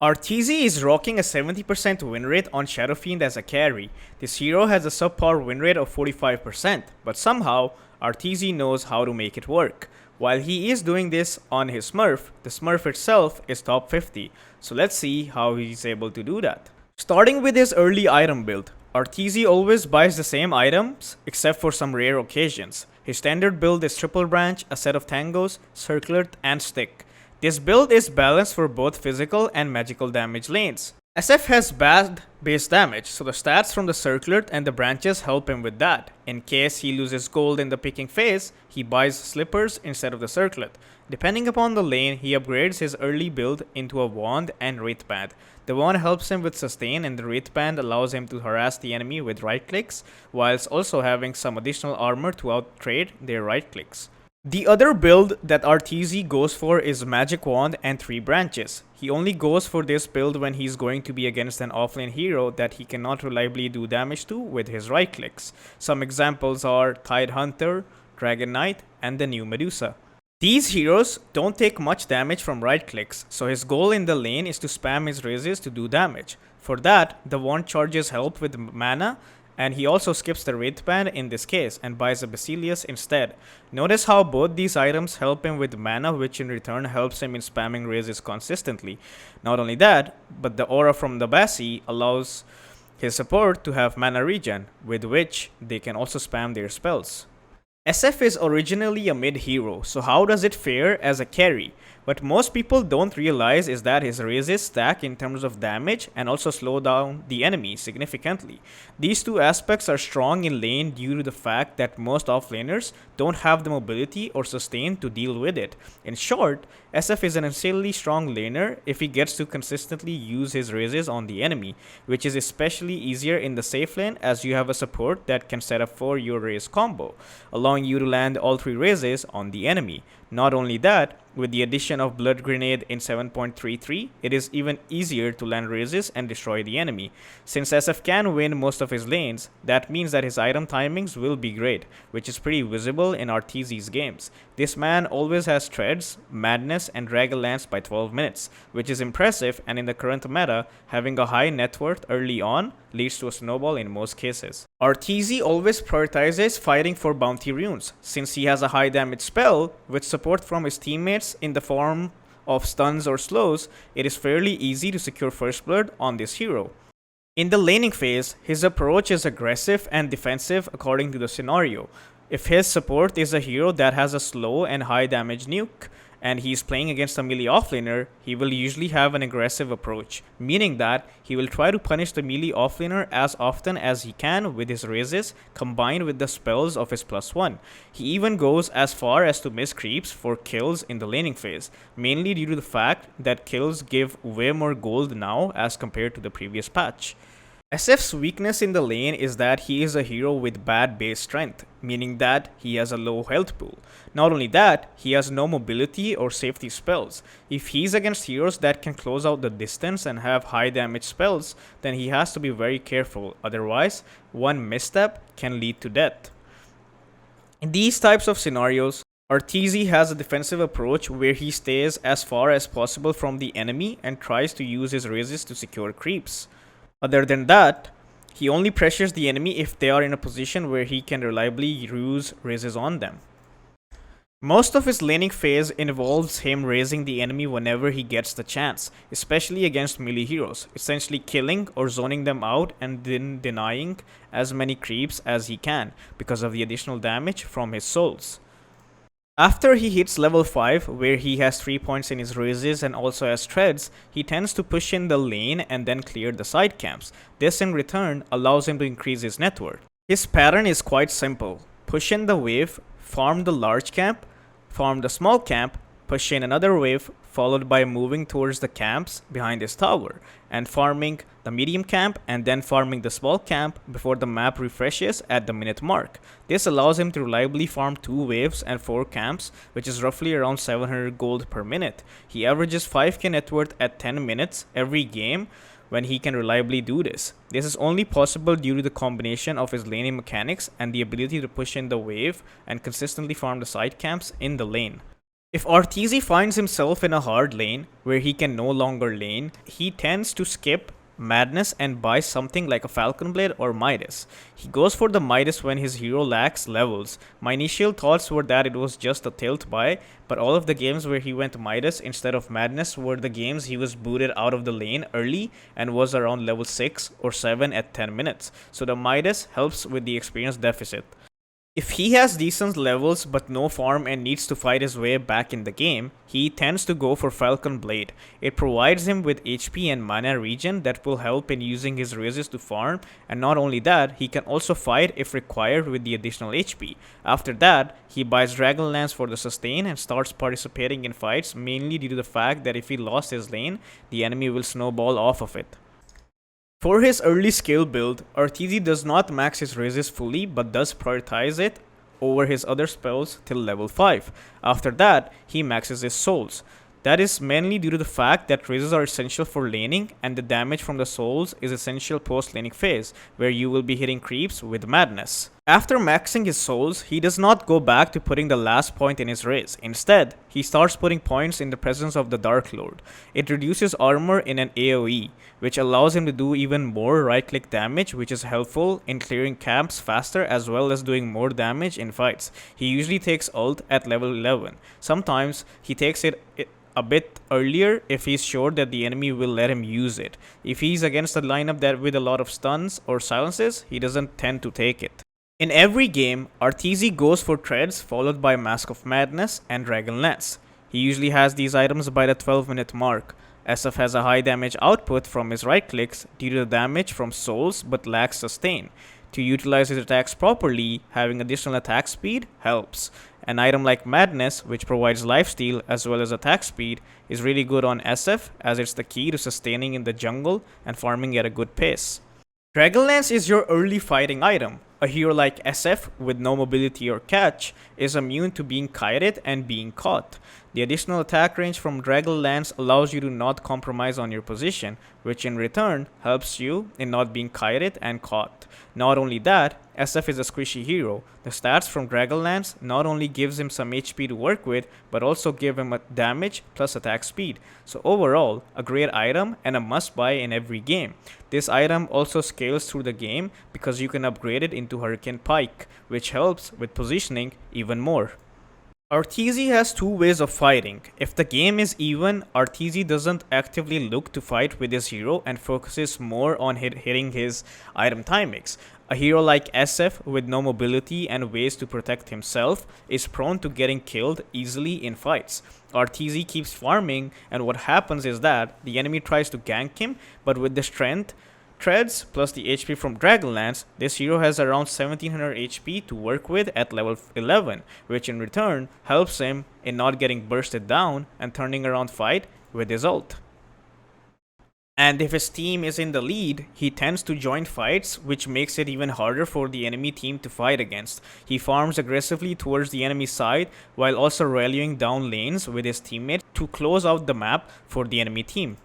Arteezy is rocking a 70% win rate on Shadow Fiend as a carry. This hero has a subpar win rate of 45%, but somehow Arteezy knows how to make it work. While he is doing this on his Smurf, the Smurf itself is top 50, so let's see how he's able to do that. Starting with his early item build, Arteezy always buys the same items except for some rare occasions. His standard build is triple branch, a set of tangos, circlet, and stick. This build is balanced for both physical and magical damage lanes. SF has bad base damage, so the stats from the circlet and the branches help him with that. In case he loses gold in the picking phase, he buys slippers instead of the circlet. Depending upon the lane, he upgrades his early build into a wand and wraith band. The wand helps him with sustain and the wraith band allows him to harass the enemy with right clicks, whilst also having some additional armor to outtrade their right clicks. The other build that Arteezy goes for is Magic Wand and 3 branches. He only goes for this build when he's going to be against an offlane hero that he cannot reliably do damage to with his right clicks. Some examples are Tide Hunter, Dragon Knight, and the new Medusa. These heroes don't take much damage from right clicks, so his goal in the lane is to spam his raises to do damage. For that, the wand charges help with mana, and he also skips the wraith band in this case and buys a Basilius instead. Notice how both these items help him with mana, which in return helps him in spamming raises consistently. Not only that, but the aura from the Basi allows his support to have mana regen, with which they can also spam their spells. SF is originally a mid hero, so how does it fare as a carry? What most people don't realize is that his raises stack in terms of damage and also slow down the enemy significantly. These two aspects are strong in lane due to the fact that most offlaners don't have the mobility or sustain to deal with it. In short, SF is an insanely strong laner if he gets to consistently use his raises on the enemy, which is especially easier in the safe lane as you have a support that can set up for your raise combo, allowing you to land all 3 raises on the enemy. Not only that, with the addition of Blood Grenade in 7.33, it is even easier to land raises and destroy the enemy. Since SF can win most of his lanes, that means that his item timings will be great, which is pretty visible in Arteezy's games. This man always has Treads, Madness, and Dragonlance by 12 minutes, which is impressive, and in the current meta, having a high net worth early on leads to a snowball in most cases. Arteezy always prioritizes fighting for bounty runes, since he has a high damage spell with support from his teammates in the form of stuns or slows. It is fairly easy to secure first blood on this hero. In the laning phase, his approach is aggressive and defensive according to the scenario. If his support is a hero that has a slow and high damage nuke, and he's playing against a melee offlaner, he will usually have an aggressive approach, meaning that he will try to punish the melee offlaner as often as he can with his raises combined with the spells of his +1. He even goes as far as to miss creeps for kills in the laning phase, mainly due to the fact that kills give way more gold now as compared to the previous patch. SF's weakness in the lane is that he is a hero with bad base strength, meaning that he has a low health pool. Not only that, he has no mobility or safety spells. If he's against heroes that can close out the distance and have high damage spells, then he has to be very careful, otherwise one misstep can lead to death. In these types of scenarios, Arteezy has a defensive approach where he stays as far as possible from the enemy and tries to use his raises to secure creeps. Other than that, he only pressures the enemy if they are in a position where he can reliably use raises on them. Most of his laning phase involves him raising the enemy whenever he gets the chance, especially against melee heroes, essentially killing or zoning them out and then denying as many creeps as he can because of the additional damage from his souls. After he hits level 5, where he has 3 points in his raises and also has treads, he tends to push in the lane and then clear the side camps. This in return allows him to increase his net worth. His pattern is quite simple: push in the wave, farm the large camp, farm the small camp, push in another wave, followed by moving towards the camps behind his tower, and farming the medium camp and then farming the small camp before the map refreshes at the minute mark. This allows him to reliably farm 2 waves and 4 camps, which is roughly around 700 gold per minute. He averages 5k net worth at 10 minutes every game when he can reliably do this. This is only possible due to the combination of his laning mechanics and the ability to push in the wave and consistently farm the side camps in the lane. If Arteezy finds himself in a hard lane where he can no longer lane, he tends to skip Madness and buy something like a Falcon Blade or Midas. He goes for the Midas when his hero lacks levels. My initial thoughts were that it was just a tilt buy, but all of the games where he went Midas instead of Madness were the games he was booted out of the lane early and was around level 6 or 7 at 10 minutes. So the Midas helps with the experience deficit. If he has decent levels but no farm and needs to fight his way back in the game, he tends to go for Falcon Blade. It provides him with HP and mana regen that will help in using his raises to farm, and not only that, he can also fight if required with the additional HP. After that, he buys Dragonlance for the sustain and starts participating in fights mainly due to the fact that if he lost his lane, the enemy will snowball off of it. For his early skill build, Arteezy does not max his raises fully but does prioritize it over his other spells till level 5. After that, he maxes his souls. That is mainly due to the fact that raises are essential for laning and the damage from the souls is essential post laning phase where you will be hitting creeps with madness. After maxing his souls, he does not go back to putting the last point in his raise. Instead, he starts putting points in the presence of the Dark Lord. It reduces armor in an AoE, which allows him to do even more right click damage, which is helpful in clearing camps faster as well as doing more damage in fights. He usually takes ult at level 11. Sometimes he takes it a bit earlier if he's sure that the enemy will let him use it. If he's against a lineup that with a lot of stuns or silences, he doesn't tend to take it. In every game, Arteezy goes for Treads followed by Mask of Madness and Dragonlance. He usually has these items by the 12-minute mark. SF has a high damage output from his right clicks due to the damage from souls but lacks sustain. To utilize his attacks properly, having additional attack speed helps. An item like Madness, which provides lifesteal as well as attack speed, is really good on SF as it's the key to sustaining in the jungle and farming at a good pace. Dragonlance is your early fighting item. A hero like SF with no mobility or catch is immune to being kited and being caught. The additional attack range from Dragonlance allows you to not compromise on your position, which in return helps you in not being kited and caught. Not only that, SF is a squishy hero. The stats from Dragonlance not only gives him some HP to work with, but also give him a damage plus attack speed. So overall, a great item and a must buy in every game. This item also scales through the game because you can upgrade it into Hurricane Pike, which helps with positioning even more. Arteezy has two ways of fighting. If the game is even, Arteezy doesn't actively look to fight with his hero and focuses more on hitting his item timings. A hero like SF with no mobility and ways to protect himself is prone to getting killed easily in fights. Arteezy keeps farming and what happens is that the enemy tries to gank him, but with the strength, Treads plus the HP from Dragonlance, this hero has around 1700 HP to work with at level 11, which in return helps him in not getting bursted down and turning around fight with his ult. And if his team is in the lead, he tends to join fights, which makes it even harder for the enemy team to fight against. He farms aggressively towards the enemy side while also rallying down lanes with his teammates to close out the map for the enemy team.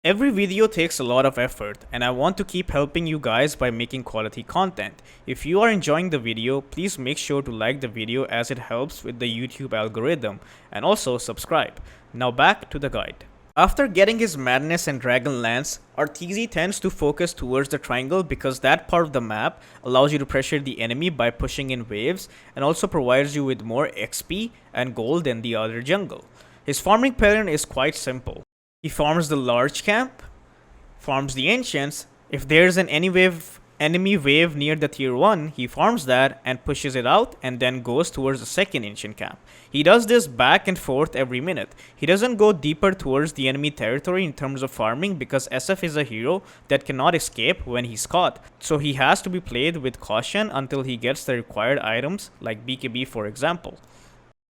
Every video takes a lot of effort and I want to keep helping you guys by making quality content. If you are enjoying the video, please make sure to like the video as it helps with the YouTube algorithm, and also subscribe. Now back to the guide. After getting his Madness and Dragonlance, Arteezy tends to focus towards the triangle because that part of the map allows you to pressure the enemy by pushing in waves and also provides you with more XP and gold than the other jungle. His farming pattern is quite simple. He farms the large camp, farms the ancients. If there's an enemy wave near the tier 1, he farms that and pushes it out and then goes towards the second ancient camp. He does this back and forth every minute. He doesn't go deeper towards the enemy territory in terms of farming because SF is a hero that cannot escape when he's caught. So he has to be played with caution until he gets the required items like BKB for example.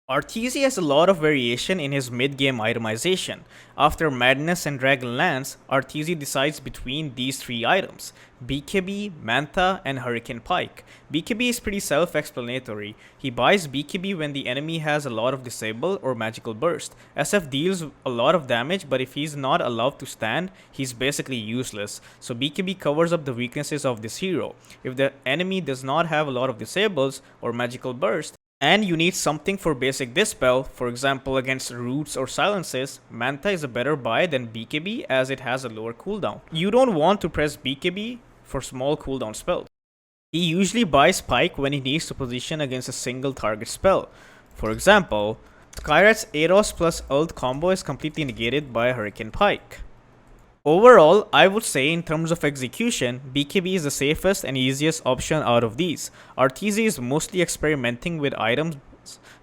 Arteezy has a lot of variation in his mid-game itemization. After Madness and Dragonlance, Arteezy decides between these three items: BKB, Mantha, and Hurricane Pike. BKB is pretty self-explanatory. He buys BKB when the enemy has a lot of disable or magical burst. SF deals a lot of damage, but if he's not allowed to stand, he's basically useless. So BKB covers up the weaknesses of this hero. If the enemy does not have a lot of disables or magical burst, and you need something for basic dispel, for example against roots or silences, Manta is a better buy than BKB as it has a lower cooldown. You don't want to press BKB for small cooldown spells. He usually buys Pike when he needs to position against a single target spell. For example, Skyrat's Aeros plus ult combo is completely negated by Hurricane Pike. Overall, I would say in terms of execution, BKB is the safest and easiest option out of these. Arteezy is mostly experimenting with items,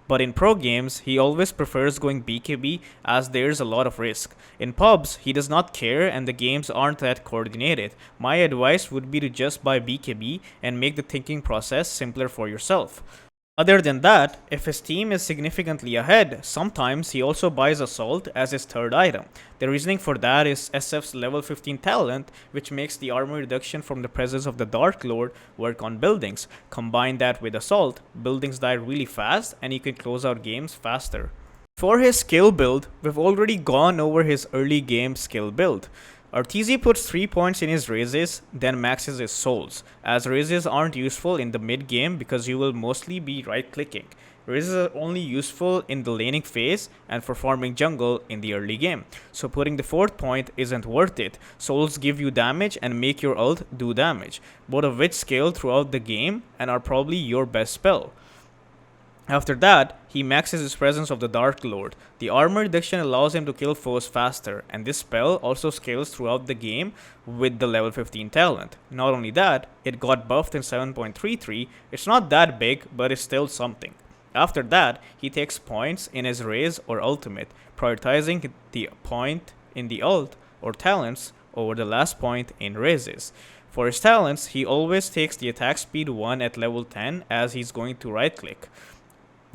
but in pro games, he always prefers going BKB as there's a lot of risk. In pubs, he does not care and the games aren't that coordinated. My advice would be to just buy BKB and make the thinking process simpler for yourself. Other than that, if his team is significantly ahead, sometimes he also buys Assault as his third item. The reasoning for that is SF's level 15 talent, which makes the armor reduction from the presence of the Dark Lord work on buildings. Combine that with Assault, buildings die really fast and you can close out games faster. For his skill build, we've already gone over his early game skill build. Arteezy puts 3 points in his raises, then maxes his souls, as raises aren't useful in the mid game because you will mostly be right clicking. Raises are only useful in the laning phase and for farming jungle in the early game, so putting the 4th point isn't worth it. Souls give you damage and make your ult do damage, both of which scale throughout the game and are probably your best spell. After that, he maxes his presence of the Dark Lord. The armor reduction allows him to kill foes faster, and this spell also scales throughout the game with the level 15 talent. Not only that, it got buffed in 7.33, it's not that big, but it's still something. After that, he takes points in his raise or ultimate, prioritizing the point in the ult or talents over the last point in raises. For his talents, he always takes the attack speed 1 at level 10 as he's going to right click.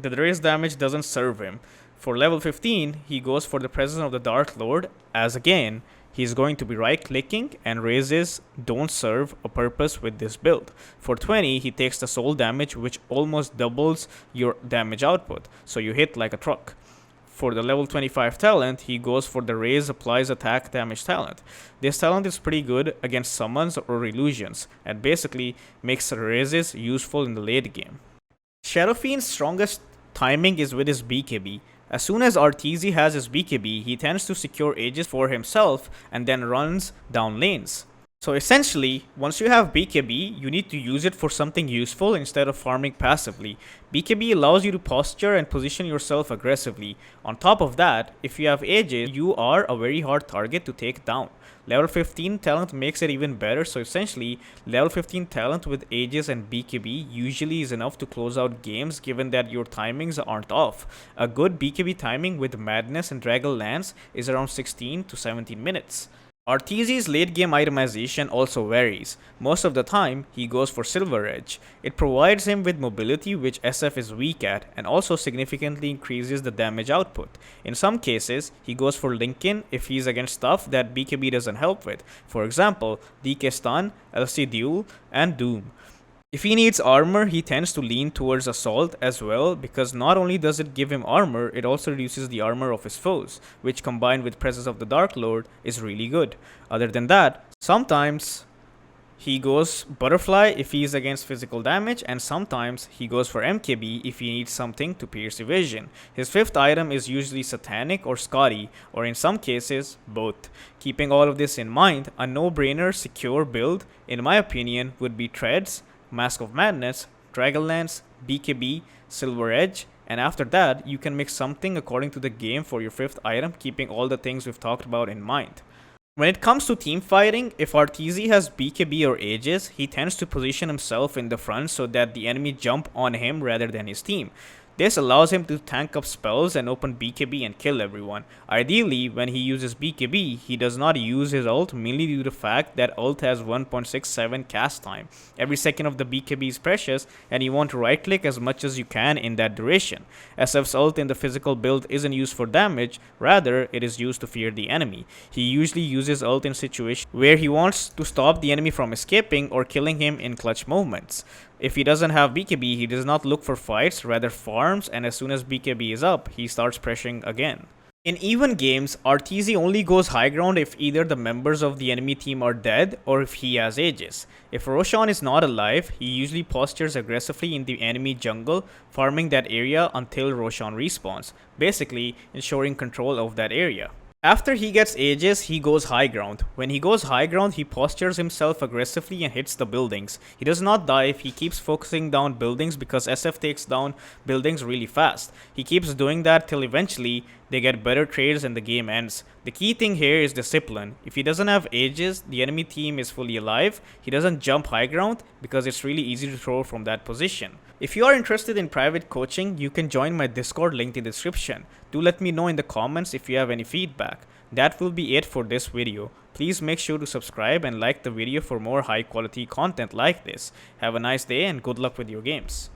The raise damage doesn't serve him. For level 15, he goes for the presence of the Dark Lord, as again, he's going to be right clicking and raises don't serve a purpose with this build. For 20, he takes the soul damage, which almost doubles your damage output, so you hit like a truck. For the level 25 talent, he goes for the raise applies attack damage talent. This talent is pretty good against summons or illusions, and basically makes raises useful in the late game. Shadow Fiend's strongest timing is with his BKB. As soon as Arteezy has his BKB, he tends to secure ages for himself and then runs down lanes. So essentially, once you have BKB, you need to use it for something useful instead of farming passively. BKB allows you to posture and position yourself aggressively. On top of that, if you have ages, you are a very hard target to take down. Level 15 talent makes it even better, so essentially, level 15 talent with ages and BKB usually is enough to close out games given that your timings aren't off. A good BKB timing with Madness and Dragonlance is around 16 to 17 minutes. Arteezy's late game itemization also varies. Most of the time, he goes for Silver Edge. It provides him with mobility which SF is weak at and also significantly increases the damage output. In some cases, he goes for Lincoln if he's against stuff that BKB doesn't help with. For example, DK Stun, LC Duel, and Doom. If he needs armor, he tends to lean towards Assault as well because not only does it give him armor, it also reduces the armor of his foes, which combined with presence of the Dark Lord is really good. Other than that, sometimes he goes Butterfly if he is against physical damage, and sometimes he goes for MKB if he needs something to pierce evasion. His 5th item is usually Satanic or Scotty, or in some cases, both. Keeping all of this in mind, a no-brainer secure build, in my opinion, would be Treads, Mask of Madness, Dragonlance, BKB, Silver Edge, and after that, you can make something according to the game for your 5th item, keeping all the things we've talked about in mind. When it comes to team fighting, if Arteezy has BKB or Aegis, he tends to position himself in the front so that the enemy jump on him rather than his team. This allows him to tank up spells and open BKB and kill everyone. Ideally, when he uses BKB, he does not use his ult mainly due to the fact that ult has 1.67 cast time. Every second of the BKB is precious and you want to right click as much as you can in that duration. SF's ult in the physical build isn't used for damage, rather it is used to fear the enemy. He usually uses ult in situations where he wants to stop the enemy from escaping or killing him in clutch moments. If he doesn't have BKB, he does not look for fights, rather farms, and as soon as BKB is up, he starts pressuring again. In even games, Arteezy only goes high ground if either the members of the enemy team are dead or if he has Aegis. If Roshan is not alive, he usually postures aggressively in the enemy jungle, farming that area until Roshan respawns, basically ensuring control of that area. After he gets Aegis, he goes high ground. When he goes high ground, he postures himself aggressively and hits the buildings. He does not dive, he keeps focusing down buildings because SF takes down buildings really fast. He keeps doing that till eventually they get better trades and the game ends. The key thing here is discipline. If he doesn't have Aegis, the enemy team is fully alive. He doesn't jump high ground because it's really easy to throw from that position. If you are interested in private coaching, you can join my Discord link in the description. Do let me know in the comments if you have any feedback. That will be it for this video. Please make sure to subscribe and like the video for more high quality content like this. Have a nice day and good luck with your games.